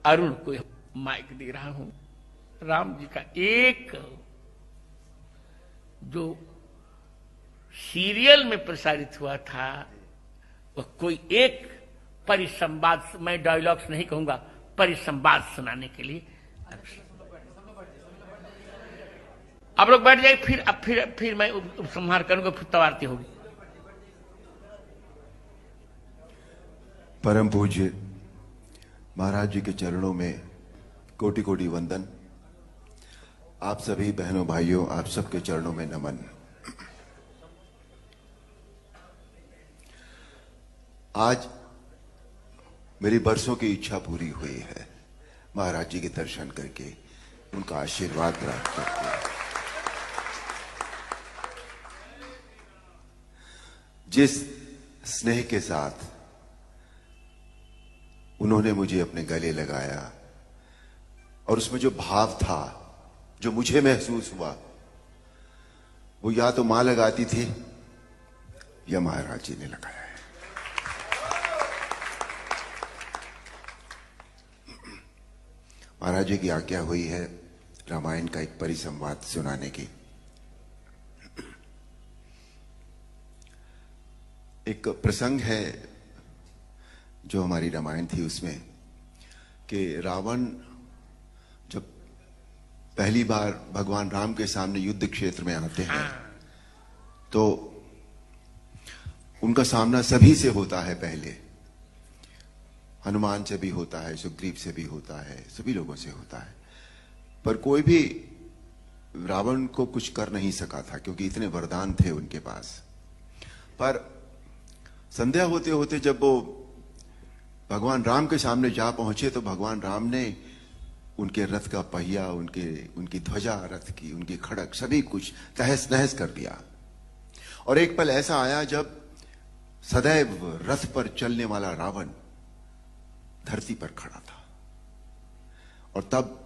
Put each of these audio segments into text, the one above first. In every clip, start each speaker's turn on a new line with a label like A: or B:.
A: अरुण को माइक दे रहा हूं। राम जी का एक जो सीरियल में प्रसारित हुआ था वह कोई एक परिसंवाद, मैं डायलॉग्स नहीं कहूंगा, परिसंवाद सुनाने के लिए आप लोग बैठ जाए। फिर मैं उपसंहार करूंगा, फिर तब आरती होगी।
B: परम पूज्य महाराज जी के चरणों में कोटि कोटि वंदन। आप सभी बहनों भाइयों, आप सबके चरणों में नमन। आज मेरी बरसों की इच्छा पूरी हुई है, महाराज जी के दर्शन करके, उनका आशीर्वाद प्राप्त करके। जिस स्नेह के साथ उन्होंने मुझे अपने गले लगाया और उसमें जो भाव था, जो मुझे महसूस हुआ, वो या तो मां लगाती थी या महाराज जी ने लगाया है। महाराज जी की आज्ञा हुई है रामायण का एक परिसंवाद सुनाने की। एक प्रसंग है जो हमारी रामायण थी उसमें, कि रावण जब पहली बार भगवान राम के सामने युद्ध क्षेत्र में आते हैं तो उनका सामना सभी से होता है। पहले हनुमान से भी होता है, सुग्रीव से भी होता है, सभी लोगों से होता है, पर कोई भी रावण को कुछ कर नहीं सका था क्योंकि इतने वरदान थे उनके पास। पर संध्या होते होते जब वो भगवान राम के सामने जा पहुंचे तो भगवान राम ने उनके रथ का पहिया, उनकी ध्वजा रथ की, उनकी खड़क, सभी कुछ तहस नहस कर दिया। और एक पल ऐसा आया जब सदैव रथ पर चलने वाला रावण धरती पर खड़ा था, और तब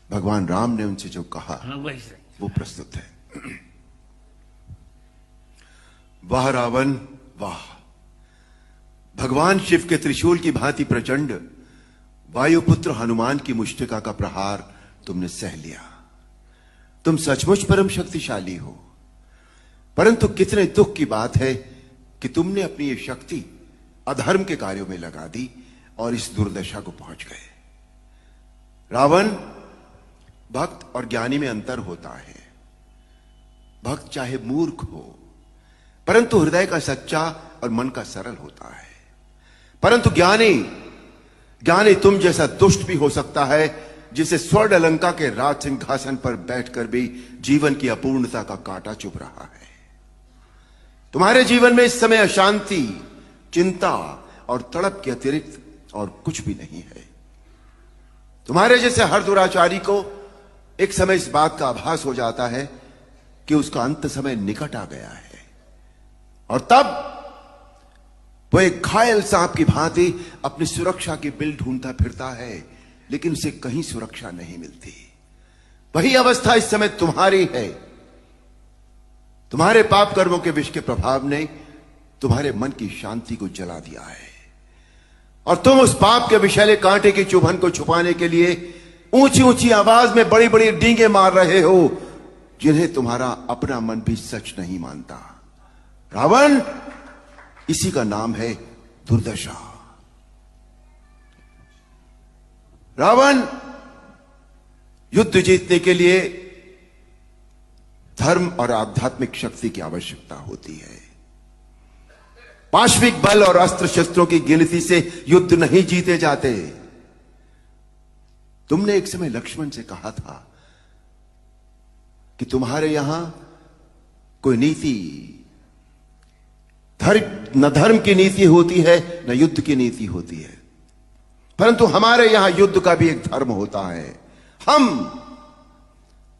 B: भगवान राम ने उनसे जो कहा वो प्रस्तुत है। वाह रावण वाह, भगवान शिव के त्रिशूल की भांति प्रचंड वायुपुत्र हनुमान की मुष्टिका का प्रहार तुमने सह लिया। तुम सचमुच परम शक्तिशाली हो, परंतु कितने दुख की बात है कि तुमने अपनी ये शक्ति अधर्म के कार्यों में लगा दी और इस दुर्दशा को पहुंच गए। रावण, भक्त और ज्ञानी में अंतर होता है। भक्त चाहे मूर्ख हो परंतु हृदय का सच्चा और मन का सरल होता है, परंतु ज्ञानी तुम जैसा दुष्ट भी हो सकता है, जिसे स्वर्ण अलंका के राज सिंहासन पर बैठकर भी जीवन की अपूर्णता का कांटा चुभ रहा है। तुम्हारे जीवन में इस समय अशांति, चिंता और तड़प के अतिरिक्त और कुछ भी नहीं है। तुम्हारे जैसे हर दुराचारी को एक समय इस बात का आभास हो जाता है कि उसका अंत समय निकट आ गया है, और तब वो एक घायल सांप की भांति अपनी सुरक्षा की बिल ढूंढता फिरता है, लेकिन उसे कहीं सुरक्षा नहीं मिलती। वही अवस्था इस समय तुम्हारी है। तुम्हारे पाप कर्मों के विष के प्रभाव ने तुम्हारे मन की शांति को जला दिया है, और तुम उस पाप के विषैले कांटे की चुभन को छुपाने के लिए ऊंची ऊंची आवाज में बड़ी बड़ी डींगे मार रहे हो, जिन्हें तुम्हारा अपना मन भी सच नहीं मानता। रावण, इसी का नाम है दुर्दशा। रावण, युद्ध जीतने के लिए धर्म और आध्यात्मिक शक्ति की आवश्यकता होती है। पाश्विक बल और अस्त्र शस्त्रों की गिनती से युद्ध नहीं जीते जाते। तुमने एक समय लक्ष्मण से कहा था कि तुम्हारे यहां कोई नीति, न धर्म की नीति होती है, न युद्ध की नीति होती है, परंतु हमारे यहां युद्ध का भी एक धर्म होता है। हम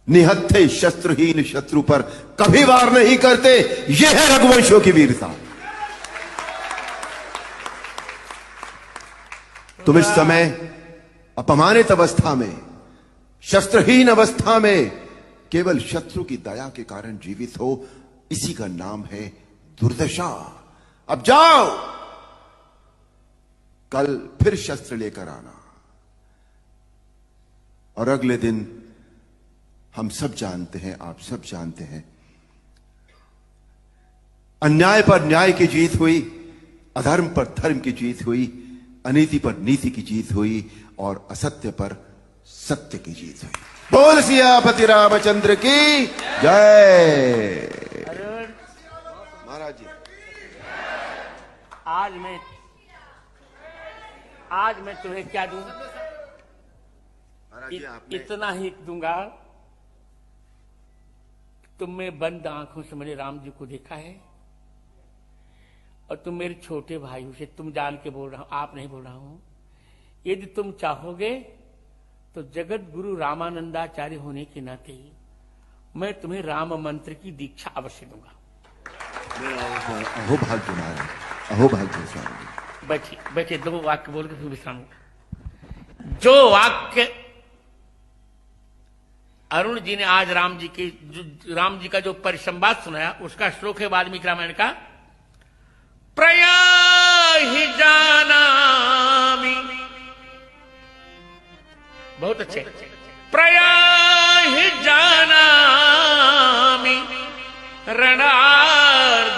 B: निहत्थे शस्त्रहीन शत्रु पर कभी वार नहीं करते। यह है रघुवंशों की वीरता। तुम इस समय अपमानित अवस्था में, शस्त्रहीन अवस्था में, केवल शत्रु की दया के कारण जीवित हो, इसी का नाम है दुर्दशा। अब जाओ, कल फिर शस्त्र लेकर आना। और अगले दिन हम सब जानते हैं, आप सब जानते हैं, अन्याय पर न्याय की जीत हुई, अधर्म पर धर्म की जीत हुई, अनीति पर नीति की जीत हुई और असत्य पर सत्य की जीत हुई। बोल सियापति रामचंद्र की जय। महाराज जी,
A: आज मैं तुम्हें क्या दूं?
B: महाराज जी, आपने
A: इतना ही दूंगा। तुमने बंद आंखों से मैंने राम जी को देखा है और तुम मेरे छोटे भाई हो, से तुम जान के बोल रहा हूं, आप नहीं बोल रहा हूं। यदि तुम चाहोगे तो जगत गुरु रामानंदाचार्य होने के नाते मैं तुम्हें राम मंत्र की दीक्षा अवश्य दूंगा।
B: अहो भाग्य महाराज, अहो भाग्य स्वामी।
A: बैठिए बैठिए, 2 वाक्य बोल के फिर विश्राम। जो वाक्य अरुण जी ने आज राम जी का जो परिसंवाद सुनाया, उसका श्लोक है वाल्मीकि रामायण का। प्रयाहि जानामि, बहुत अच्छे। प्रयाहि जानामि रणार्दितस्तम,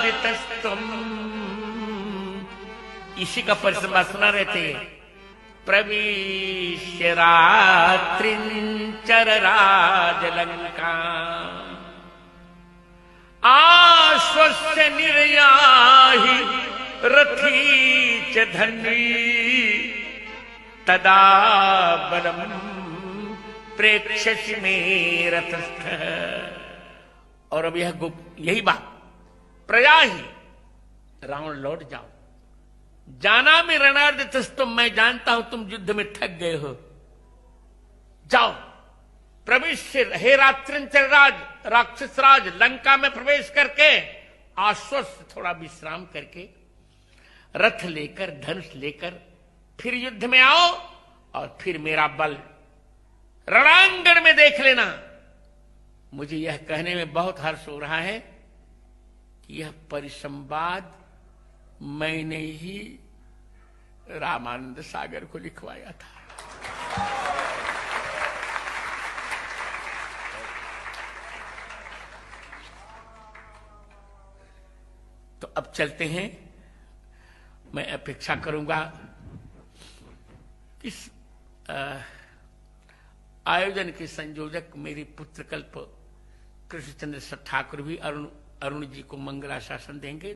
A: इसी का परिसंवाद सुना रहे थे। प्रविश्य रात्रिंचर राजलंका, आश्वस्य निर्याहि रथी च धन्वी, तदा बलम प्रेक्षसि मे रथस्थ। और अब यही बात, प्रयाहि रावण लौट जाओ, जाना में रणार्दितस्तम, मैं जानता हूं तुम युद्ध में थक गए हो, जाओ प्रविश्य, हे रात्रिंचर राज, राक्षस राज, लंका में प्रवेश करके आश्वस्त थोड़ा विश्राम करके रथ लेकर धनुष लेकर फिर युद्ध में आओ और फिर मेरा बल रणांगण में देख लेना। मुझे यह कहने में बहुत हर्ष हो रहा है कि यह परिसंवाद मैंने ही रामानंद सागर को लिखवाया था। तो अब चलते हैं। मैं अपेक्षा करूंगा इस आयोजन के संयोजक मेरे पुत्रकल्प कृष्णचंद्र ठाकुर भी अरुण जी को मंगलाशासन देंगे।